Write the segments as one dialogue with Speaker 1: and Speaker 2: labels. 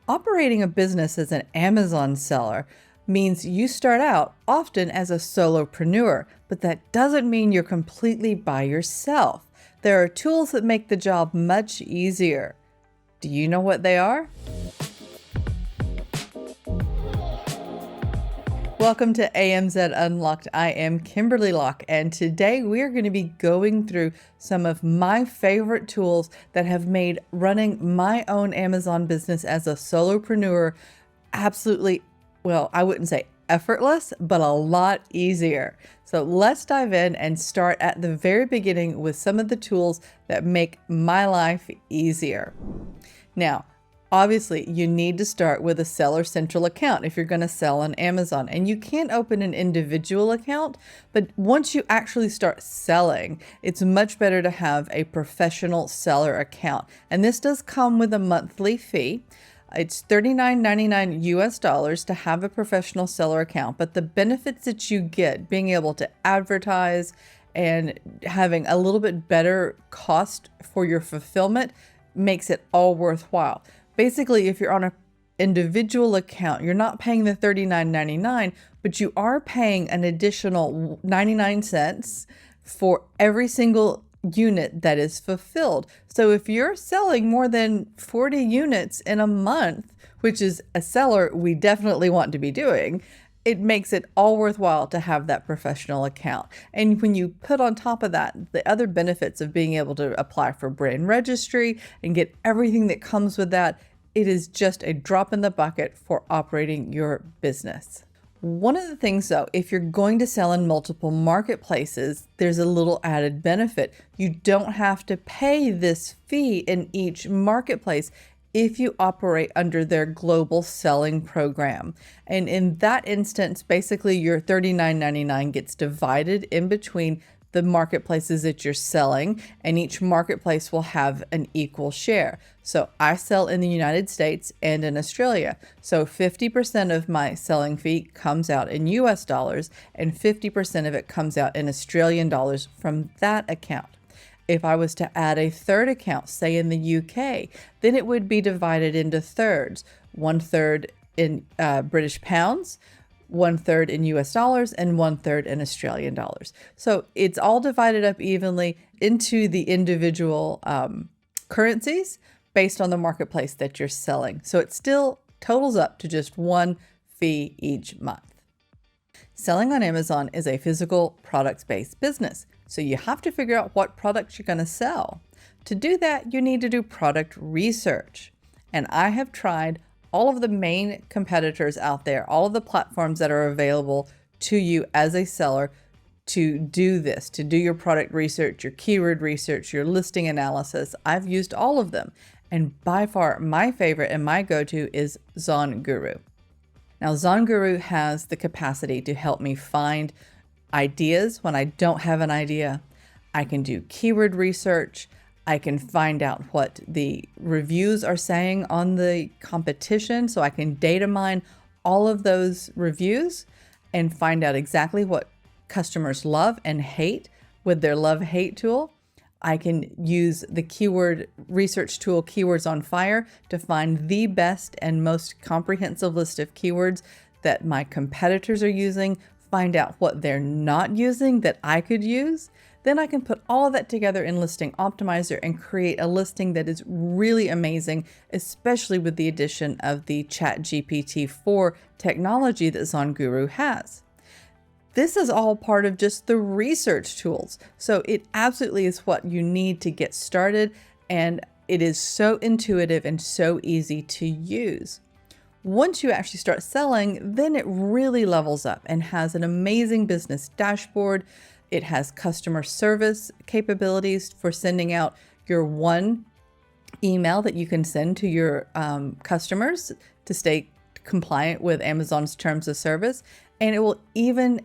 Speaker 1: Operating a business as an Amazon seller means you start out often as a solopreneur, but that doesn't mean you're completely by yourself. There are tools that make the job much easier. Do you know what they are? Welcome to AMZ Unlocked. I am Kimberly Locke, and today we are going to be going through some of my favorite tools that have made running my own Amazon business as a solopreneur absolutely, well, I wouldn't say effortless, but a lot easier. So let's dive in and start at the very beginning with some of the tools that make my life easier. Now, obviously, you need to start with a Seller Central account if you're going to sell on Amazon, and you can't open an individual account, but once you actually start selling, it's much better to have a professional seller account. And this does come with a monthly fee. It's $39.99 US to have a professional seller account, but the benefits that you get, being able to advertise and having a little bit better cost for your fulfillment, makes it all worthwhile. Basically, if you're on an individual account, you're not paying the $39.99, but you are paying an additional 99 cents for every single unit that is fulfilled. So if you're selling more than 40 units in a month, which is a seller we definitely want to be doing, it makes it all worthwhile to have that professional account. And when you put on top of that the other benefits of being able to apply for brand registry and get everything that comes with that, it is just a drop in the bucket for operating your business. One of the things though, if you're going to sell in multiple marketplaces, there's a little added benefit. You don't have to pay this fee in each marketplace if you operate under their global selling program. And in that instance, basically your $39.99 gets divided in between the marketplaces that you're selling, and each marketplace will have an equal share. So I sell in the United States and in Australia. So 50% of my selling fee comes out in US dollars and 50% of it comes out in Australian dollars from that account. If I was to add a third account, say in the UK, then it would be divided into thirds, 1/3 in British pounds, 1/3 in US dollars, and 1/3 in Australian dollars. So it's all divided up evenly into the individual currencies based on the marketplace that you're selling. So it still totals up to just one fee each month. Selling on Amazon is a physical products-based business, so you have to figure out what products you're going to sell. To do that, you need to do product research. And I have tried all of the main competitors out there, all of the platforms that are available to you as a seller to do this, to do your product research, your keyword research, your listing analysis. I've used all of them. And by far, my favorite and my go-to is ZonGuru. Now, ZonGuru has the capacity to help me find ideas when I don't have an idea. I can do keyword research. I can find out what the reviews are saying on the competition, so I can data mine all of those reviews and find out exactly what customers love and hate with their love-hate tool. I can use the keyword research tool, Keywords on Fire, to find the best and most comprehensive list of keywords that my competitors are using, find out what they're not using that I could use. Then I can put all of that together in Listing Optimizer and create a listing that is really amazing, especially with the addition of the ChatGPT-4 technology that ZonGuru has. This is all part of just the research tools. So it absolutely is what you need to get started, and it is so intuitive and so easy to use. Once you actually start selling, then it really levels up and has an amazing business dashboard. It has customer service capabilities for sending out your one email that you can send to your customers to stay compliant with Amazon's terms of service. And it will even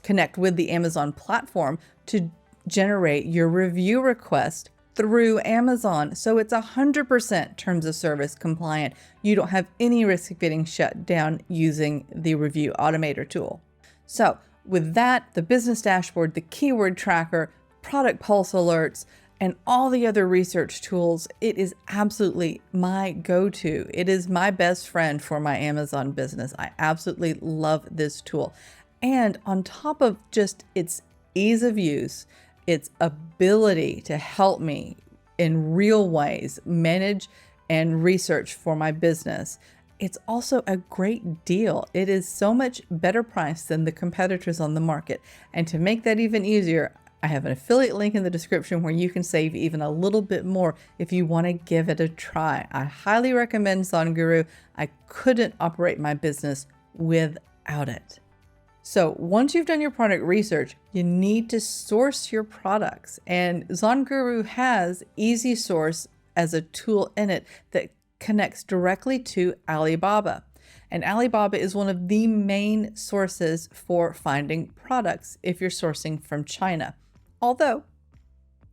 Speaker 1: connect with the Amazon platform to generate your review request through Amazon. So it's 100% terms of service compliant. You don't have any risk of getting shut down using the review automator tool. So with that, the business dashboard, the keyword tracker, product pulse alerts, and all the other research tools, it is absolutely my go-to. It is my best friend for my Amazon business. I absolutely love this tool. And on top of just its ease of use, its ability to help me in real ways manage and research for my business, it's also a great deal. It is so much better priced than the competitors on the market. And to make that even easier, I have an affiliate link in the description where you can save even a little bit more if you want to give it a try. I highly recommend ZonGuru. I couldn't operate my business without it. So once you've done your product research, you need to source your products. And ZonGuru has Easy Source as a tool in it that connects directly to Alibaba. And Alibaba is one of the main sources for finding products if you're sourcing from China. Although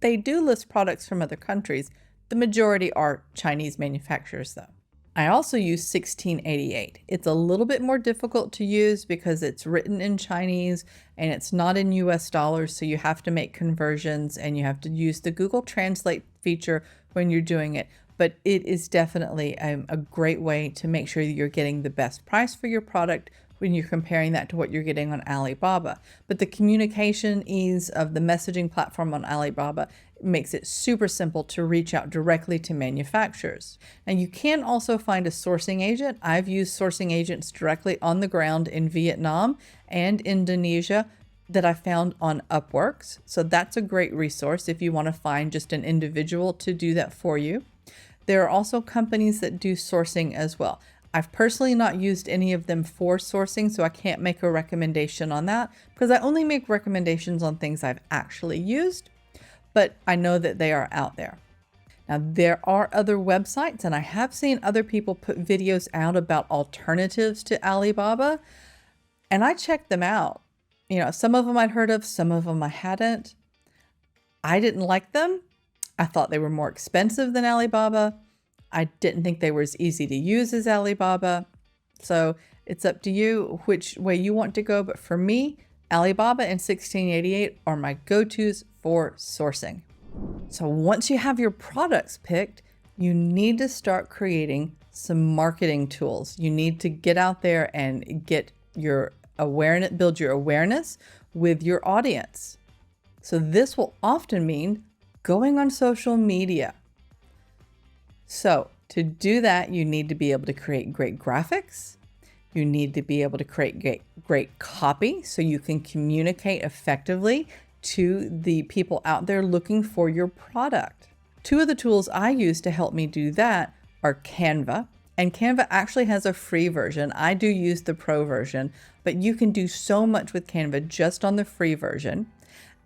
Speaker 1: they do list products from other countries, the majority are Chinese manufacturers though. I also use 1688. It's a little bit more difficult to use because it's written in Chinese and it's not in US dollars, so you have to make conversions and you have to use the Google Translate feature when you're doing it. But it is definitely a great way to make sure that you're getting the best price for your product when you're comparing that to what you're getting on Alibaba. But the communication ease of the messaging platform on Alibaba makes it super simple to reach out directly to manufacturers. And you can also find a sourcing agent. I've used sourcing agents directly on the ground in Vietnam and Indonesia that I found on Upworks. So that's a great resource if you want to find just an individual to do that for you. There are also companies that do sourcing as well. I've personally not used any of them for sourcing, so I can't make a recommendation on that because I only make recommendations on things I've actually used, but I know that they are out there. Now, there are other websites, and I have seen other people put videos out about alternatives to Alibaba, and I checked them out. You know, some of them I'd heard of, some of them I hadn't. I didn't like them. I thought they were more expensive than Alibaba. I didn't think they were as easy to use as Alibaba. So it's up to you which way you want to go. But for me, Alibaba and 1688 are my go-tos for sourcing. So once you have your products picked, you need to start creating some marketing tools. You need to get out there and get your awareness, build your awareness with your audience. So this will often mean going on social media. So to do that, you need to be able to create great graphics. You need to be able to create great copy so you can communicate effectively to the people out there looking for your product. Two of the tools I use to help me do that are Canva. And Canva actually has a free version. I do use the pro version, but you can do so much with Canva just on the free version.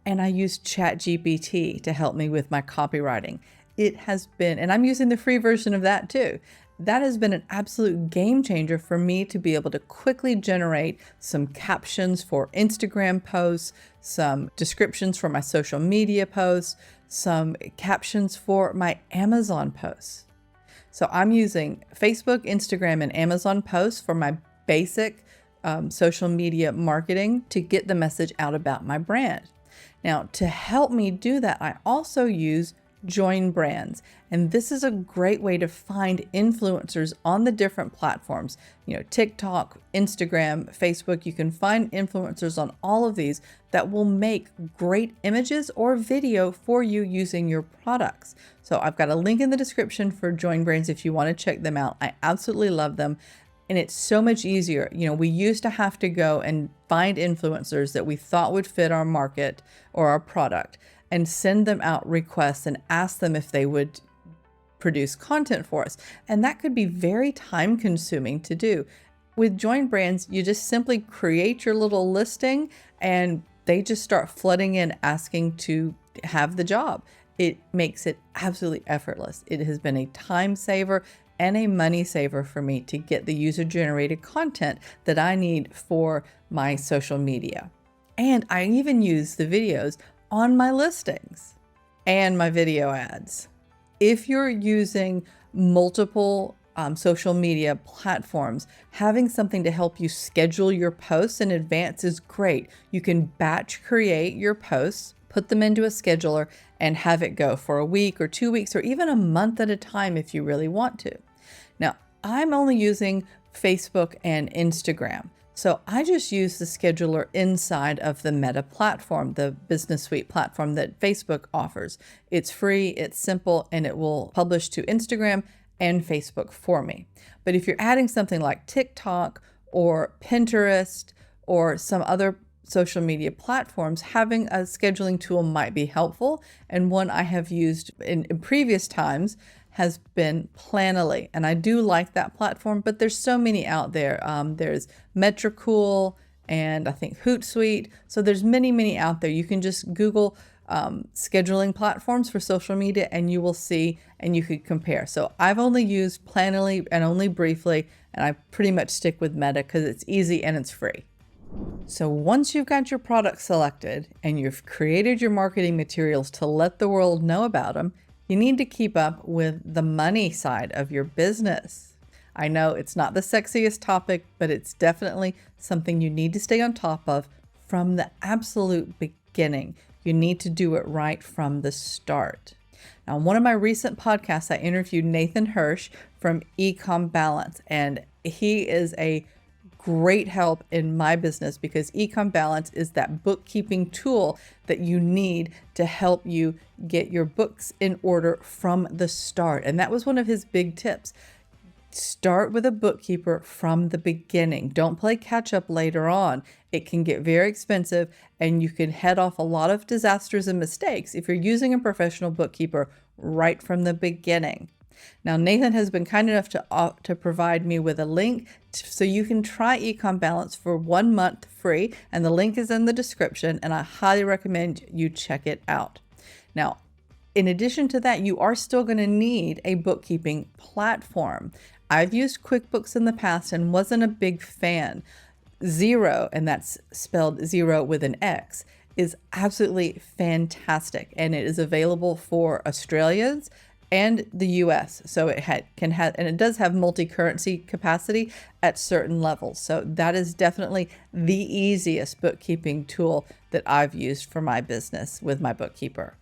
Speaker 1: And I use ChatGPT to help me with my copywriting. It has been, and I'm using the free version of that too. That has been an absolute game changer for me to be able to quickly generate some captions for Instagram posts, some descriptions for my social media posts, some captions for my Amazon posts. So I'm using Facebook, Instagram, and Amazon posts for my basic social media marketing to get the message out about my brand. Now, to help me do that, I also use Join Brands. And this is a great way to find influencers on the different platforms. You know, TikTok, Instagram, Facebook, you can find influencers on all of these that will make great images or video for you using your products. So I've got a link in the description for Join Brands if you want to check them out. I absolutely love them. And it's so much easier. You know, we used to have to go and find influencers that we thought would fit our market or our product and send them out requests and ask them if they would produce content for us. And that could be very time consuming to do. With Join Brands, you just simply create your little listing and they just start flooding in asking to have the job. It makes it absolutely effortless. It has been a time saver and a money saver for me to get the user-generated content that I need for my social media. And I even use the videos on my listings and my video ads. If you're using multiple social media platforms, having something to help you schedule your posts in advance is great. You can batch create your posts, put put them into a scheduler and have it go for a week or 2 weeks or even a month at a time if you really want to. Now, I'm only using Facebook and Instagram. So I just use the scheduler inside of the Meta platform, the Business Suite platform that Facebook offers. It's free, it's simple, and it will publish to Instagram and Facebook for me. But if you're adding something like TikTok or Pinterest or some other social media platforms, having a scheduling tool might be helpful. And one I have used in previous times has been Planoly. And I do like that platform, but there's so many out there. There's Metricool and I think Hootsuite. So there's many out there. You can just Google scheduling platforms for social media and you will see and you could compare. So I've only used Planoly and only briefly, and I pretty much stick with Meta because it's easy and it's free. So once you've got your product selected and you've created your marketing materials to let the world know about them, you need to keep up with the money side of your business. I know it's not the sexiest topic, but it's definitely something you need to stay on top of from the absolute beginning. You need to do it right from the start. Now, on one of my recent podcasts, I interviewed Nathan Hirsch from Ecom Balance, and he is a great help in my business because Ecom Balance is that bookkeeping tool that you need to help you get your books in order from the start. And that was one of his big tips. Start with a bookkeeper from the beginning. Don't play catch up later on. It can get very expensive and you can head off a lot of disasters and mistakes if you're using a professional bookkeeper right from the beginning. Now, Nathan has been kind enough to provide me with a link so you can try Ecom Balance for 1 month free, and the link is in the description, and I highly recommend you check it out. Now, in addition to that, you are still going to need a bookkeeping platform. I've used QuickBooks in the past and wasn't a big fan. Xero, and that's spelled zero with an X, is absolutely fantastic, and it is available for Australians and the US. So it can have, and it does have multi-currency capacity at certain levels. So that is definitely the easiest bookkeeping tool that I've used for my business with my bookkeeper.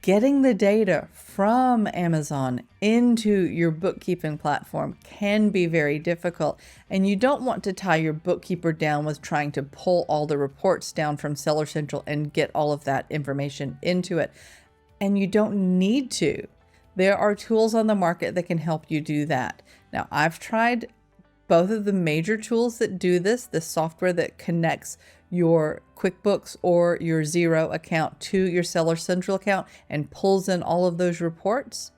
Speaker 1: Getting the data from Amazon into your bookkeeping platform can be very difficult, and you don't want to tie your bookkeeper down with trying to pull all the reports down from Seller Central and get all of that information into it. And you don't need to. There are tools on the market that can help you do that. Now, I've tried both of the major tools that do this, the software that connects your QuickBooks or your Xero account to your Seller Central account and pulls in all of those reports.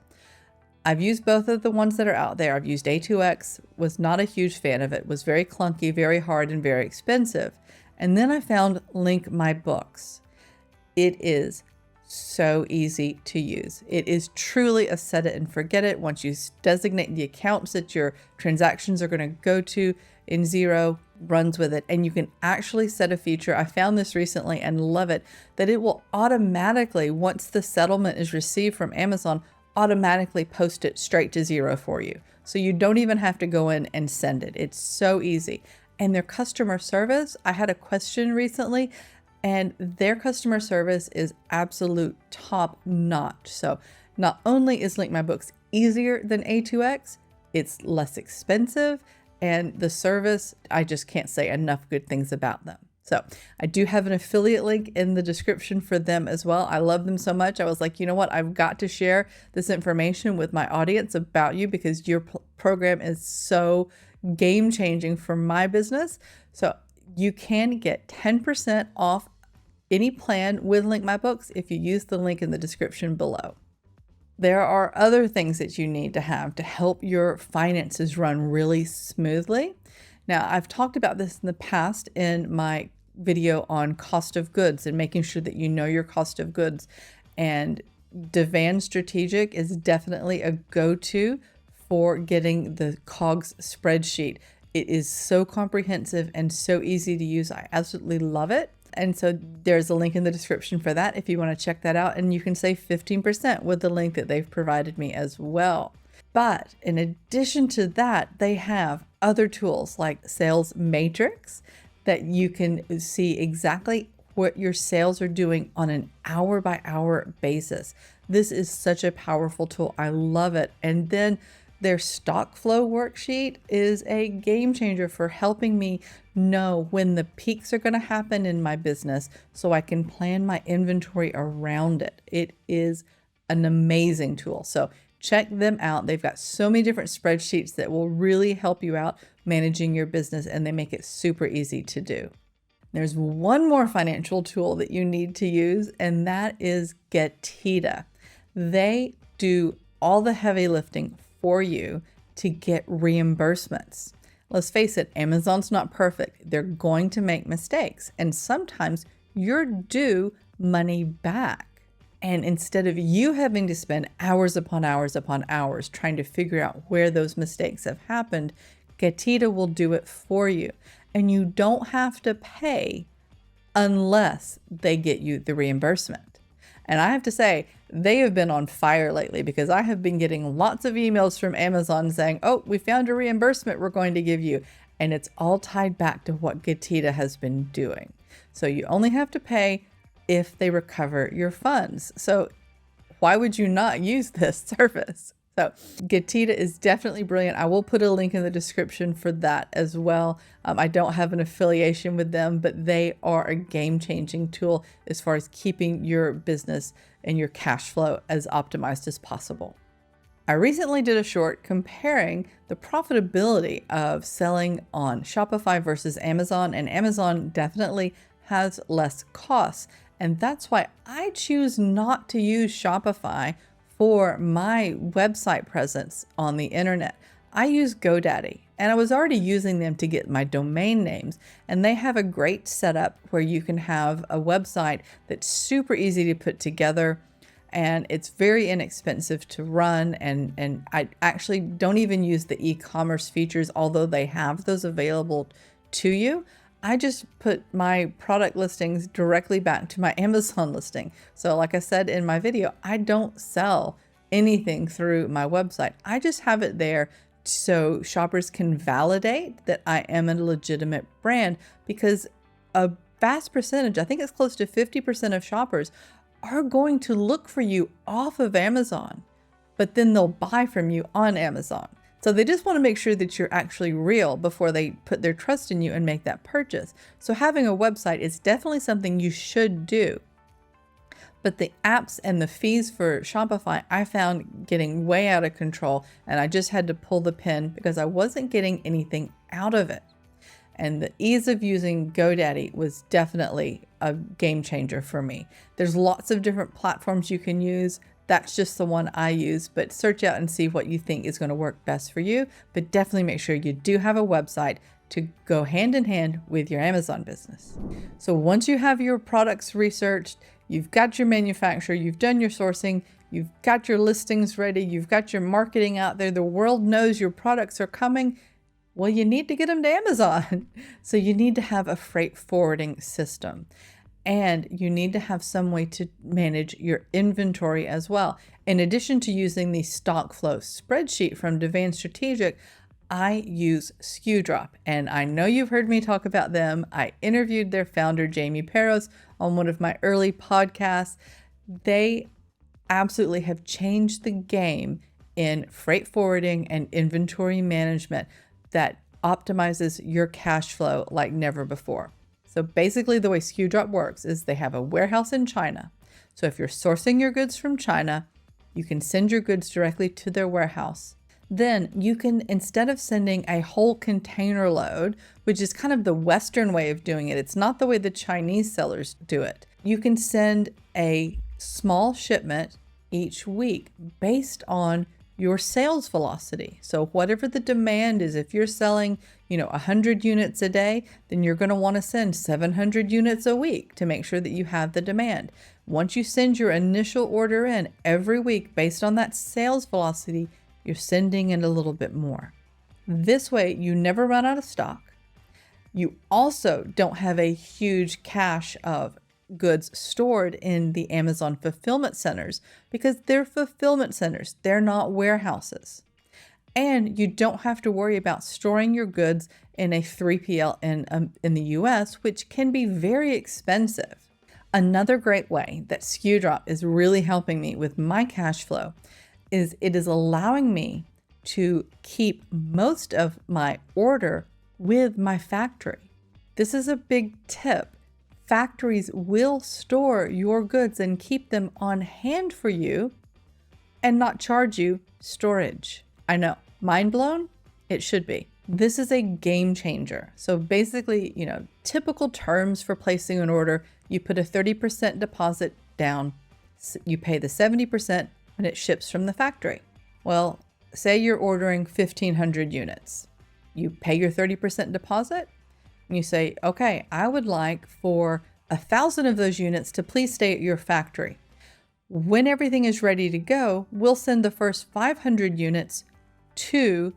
Speaker 1: I've used both of the ones that are out there. I've used A2X, was not a huge fan of it, was very clunky, very hard, and very expensive. And then I found Link My Books. It is so easy to use. It is truly a set it and forget it. Once you designate the accounts that your transactions are going to go to in Xero, runs with it. And you can actually set a feature. I found this recently and love it, that it will automatically, once the settlement is received from Amazon, automatically post it straight to Xero for you. So you don't even have to go in and send it. It's so easy. And their customer service, I had a question recently, and their customer service is absolute top notch. So not only is Link My Books easier than A2X, it's less expensive, and the service, I just can't say enough good things about them. So I do have an affiliate link in the description for them as well. I love them so much. I was like, you know what? I've got to share this information with my audience about you because your program is so game changing for my business. So you can get 10% off any plan with Link My Books if you use the link in the description below. There are other things that you need to have to help your finances run really smoothly. Now, I've talked about this in the past in my video on cost of goods and making sure that you know your cost of goods. And Davan Strategic is definitely a go-to for getting the COGS spreadsheet. It is so comprehensive and so easy to use. I absolutely love it. And so there's a link in the description for that if you want to check that out. And you can save 15% with the link that they've provided me as well. But in addition to that, they have other tools like Sales Matrix that you can see exactly what your sales are doing on an hour by hour basis. This is such a powerful tool. I love it. And then their stock flow worksheet is a game changer for helping me know when the peaks are going to happen in my business so I can plan my inventory around it. It is an amazing tool. So check them out. They've got so many different spreadsheets that will really help you out managing your business, and they make it super easy to do. There's one more financial tool that you need to use, and that is Getita. They do all the heavy lifting for you to get reimbursements. Let's face it, Amazon's not perfect. They're going to make mistakes, and sometimes you're due money back. And instead of you having to spend hours upon hours upon hours trying to figure out where those mistakes have happened, Getita will do it for you. And you don't have to pay unless they get you the reimbursement. And I have to say, they have been on fire lately because I have been getting lots of emails from Amazon saying, oh, we found a reimbursement we're going to give you. And it's all tied back to what Getita has been doing. So you only have to pay if they recover your funds. So why would you not use this service? So Getita is definitely brilliant. I will put a link in the description for that as well. I don't have an affiliation with them, but they are a game-changing tool as far as keeping your business and your cash flow as optimized as possible. I recently did a short comparing the profitability of selling on Shopify versus Amazon, and Amazon definitely has less costs. And that's why I choose not to use Shopify for my website presence on the internet. I use GoDaddy, and I was already using them to get my domain names, and they have a great setup where you can have a website that's super easy to put together, and it's very inexpensive to run, and I actually don't even use the e-commerce features, although they have those available to you. I just put my product listings directly back to my Amazon listing. So like I said in my video, I don't sell anything through my website. I just have it there so shoppers can validate that I am a legitimate brand, because a vast percentage, I think it's close to 50% of shoppers, are going to look for you off of Amazon, but then they'll buy from you on Amazon. So they just want to make sure that you're actually real before they put their trust in you and make that purchase. So having a website is definitely something you should do. But the apps and the fees for Shopify, I found getting way out of control, and I just had to pull the pin because I wasn't getting anything out of it. And the ease of using GoDaddy was definitely a game changer for me. There's lots of different platforms you can use. That's just the one I use, but search out and see what you think is going to work best for you. But definitely make sure you do have a website to go hand in hand with your Amazon business. So once you have your products researched, you've got your manufacturer, you've done your sourcing, you've got your listings ready, you've got your marketing out there, the world knows your products are coming. Well, you need to get them to Amazon. So you need to have a freight forwarding system. And you need to have some way to manage your inventory as well. In addition to using the stock flow spreadsheet from Davan Strategic, I use SKUdrop, and I know you've heard me talk about them. I interviewed their founder, Jamie Peros, on one of my early podcasts. They absolutely have changed the game in freight forwarding and inventory management that optimizes your cash flow like never before. So basically the way SKUdrop works is they have a warehouse in China. So if you're sourcing your goods from China, you can send your goods directly to their warehouse. Then you can, instead of sending a whole container load, which is kind of the Western way of doing it, it's not the way the Chinese sellers do it. You can send a small shipment each week based on your sales velocity. So whatever the demand is, if you're selling, 100 units a day, then you're going to want to send 700 units a week to make sure that you have the demand. Once you send your initial order in every week based on that sales velocity, you're sending in a little bit more. This way, you never run out of stock. You also don't have a huge cache of goods stored in the Amazon fulfillment centers because they're fulfillment centers. They're not warehouses. And you don't have to worry about storing your goods in a 3PL in the US, which can be very expensive. Another great way that SKUdrop is really helping me with my cash flow is it is allowing me to keep most of my order with my factory. This is a big tip. Factories will store your goods and keep them on hand for you and not charge you storage. I know, mind blown? It should be. This is a game changer. So basically, typical terms for placing an order, you put a 30% deposit down, you pay the 70% when it ships from the factory. Well, say you're ordering 1,500 units. You pay your 30% deposit and you say, okay, I would like for 1,000 of those units to please stay at your factory. When everything is ready to go, we'll send the first 500 units to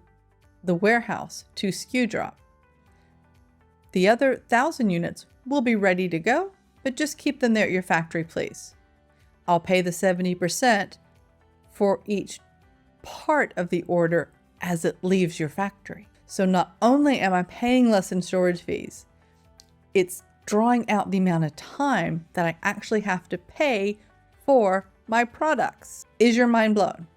Speaker 1: the warehouse, to SKUdrop. The other 1,000 units will be ready to go, but just keep them there at your factory, please. I'll pay the 70% for each part of the order as it leaves your factory. So not only am I paying less in storage fees, it's drawing out the amount of time that I actually have to pay for my products. Is your mind blown?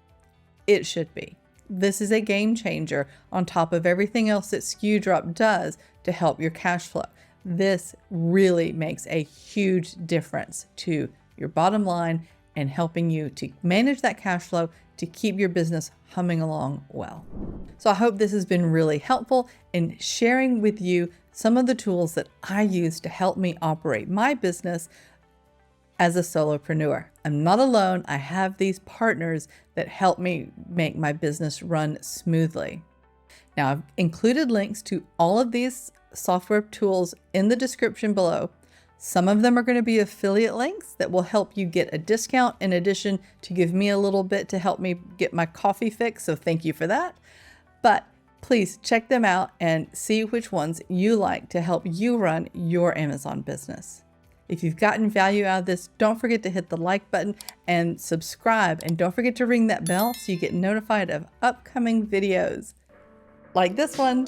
Speaker 1: It should be. This is a game changer on top of everything else that SKUdrop does to help your cash flow. This really makes a huge difference to your bottom line and helping you to manage that cash flow to keep your business humming along well. So I hope this has been really helpful in sharing with you some of the tools that I use to help me operate my business as a solopreneur. I'm not alone. I have these partners that help me make my business run smoothly. Now, I've included links to all of these software tools in the description below. Some of them are going to be affiliate links that will help you get a discount in addition to give me a little bit to help me get my coffee fix. So thank you for that. But please check them out and see which ones you like to help you run your Amazon business. If you've gotten value out of this, don't forget to hit the like button and subscribe. And don't forget to ring that bell so you get notified of upcoming videos like this one.